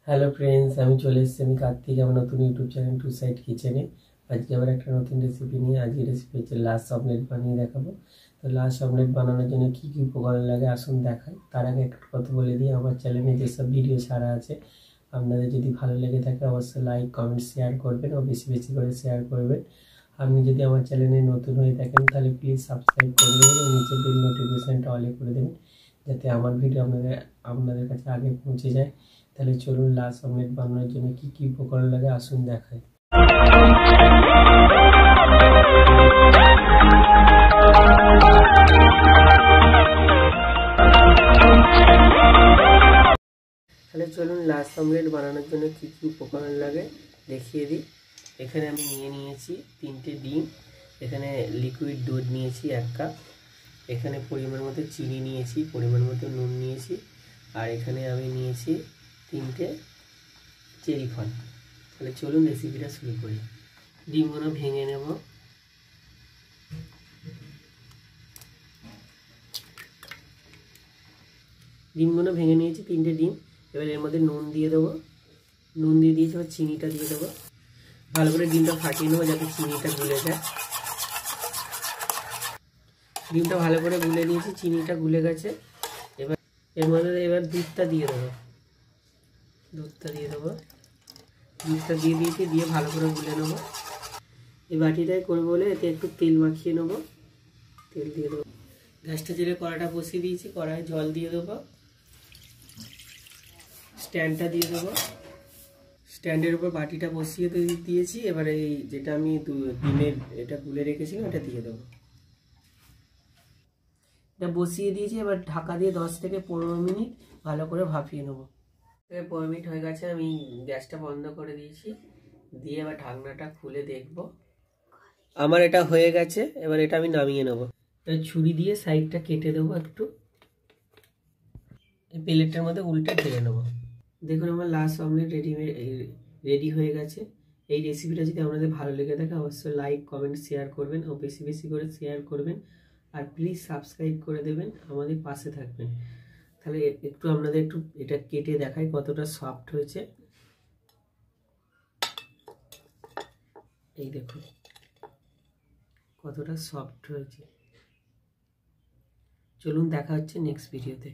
Hello friends, আমি চলে এসেছি আমি কার্তিক আমার নতুন ইউটিউব চ্যানেল টু সাইড কিচেনে। আজকে আবার একটা নতুন রেসিপি নিয়ে আজকে রেসিপি হচ্ছে লাস্ট অমলেট বানিয়ে দেখাবো। তো লাস্ট অমলেট বানানোর জন্য কী কী উপকরণ লাগে আসুন দেখাই। তার আগে একটা কথা বলে দিই, আমার চ্যানেলে যেসব ভিডিও ছাড়া আছে আপনাদের যদি ভালো লেগে থাকে অবশ্যই লাইক কমেন্ট শেয়ার করবেন ও বেশি বেশি করে শেয়ার করবেন। আপনি যদি আমার চ্যানেলে নতুন হয়ে থাকেন তাহলে প্লিজ সাবস্ক্রাইব করে দেবেন ও নিচে বেল নোটিফিকেশানটা অলে করে দেবেন, যাতে আমার ভিডিও আপনাদের কাছে আগে পৌঁছে যায়। তাহলে চলুন লাস্ট অমলেট বানানোর জন্য কি কি উপকরণ লাগে আসুন দেখাই। তাহলে চলুন লাস্ট অমলেট বানানোর জন্য কি কি উপকরণ লাগে দেখিয়ে দিই। এখানে আমি নিয়েছি 3টে ডিম, এখানে লিকুইড দুধ নিয়েছি 1 কাপ, এখানে পরিমাণ মতো চিনি নিয়েছি, পরিমাণ মতো নুন নিয়েছি, আর এখানে আমি নিয়েছি 3টে চেরি ফল। তাহলে চলুন রেসিপিটা শুরু করি। ডিমগুলো ভেঙে নেব। ডিমগুলো ভেঙে নিয়েছি 3টে ডিম। এবার এর মধ্যে নুন দিয়ে দেবো, নুন দিয়ে দিয়েছি, এবার চিনিটা দিয়ে দেবো। ভালো করে ডিমটা ফাটিয়ে নেবো যাতে চিনিটা গুলে যায়। ডিমটা ভালো করে গুলে নিয়েছি, চিনিটা গুলে গেছে। এবার এর মধ্যে দুধটা দিয়ে দেবো, দুধটা দিয়ে দিয়েছি, দিয়ে ভালো করে গুলে নেবো। এই বাটিটাই করবো বলে এতে একটু তেল মাখিয়ে নেবো, তেল দিয়ে দেবো। গ্যাসটা জেলে কড়াটা বসিয়ে দিয়েছি, কড়ায় জল দিয়ে দেবো, স্ট্যান্ডটা দিয়ে দেবো, স্ট্যান্ডের উপর বাটিটা বসিয়ে দিয়েছি। এবার এই যেটা আমি ডিমের এটা গুলে রেখেছিলাম এটা দিয়ে দেবো। এটা বসিয়ে দিয়েছি, এবার ঢাকা দিয়ে 10 থেকে 15 মিনিট ভালো করে ভাপিয়ে নেবো। 15 মিনিট হয়ে গেছে, আমি গ্যাসটা বন্ধ করে দিয়েছি, দিয়ে এবার ঢাকনাটা খুলে দেখব। আমার এটা হয়ে গেছে, এবার এটা আমি নামিয়ে নেব। ছুরি দিয়ে সাইডটা কেটে দেবো একটু, এই প্লেটের মধ্যে উল্টে ঢেলে নেবো। দেখুন আমার লাস্ট অমলেট রেডি হয়ে গেছে। এই রেসিপিটা যদি আপনাদের ভালো লেগে থাকে অবশ্যই লাইক কমেন্ট শেয়ার করবেন ও বেশি বেশি করে শেয়ার করবেন, আর প্লিজ সাবস্ক্রাইব করে দেবেন, আমাদের পাশে থাকবেন। তাহলে একটু আপনাদের একটু এটা কেটে দেখাই কতটা সফট হয়েছে। এই দেখুন কতটা সফট হয়েছে। চলুন দেখা হচ্ছে নেক্সট ভিডিওতে।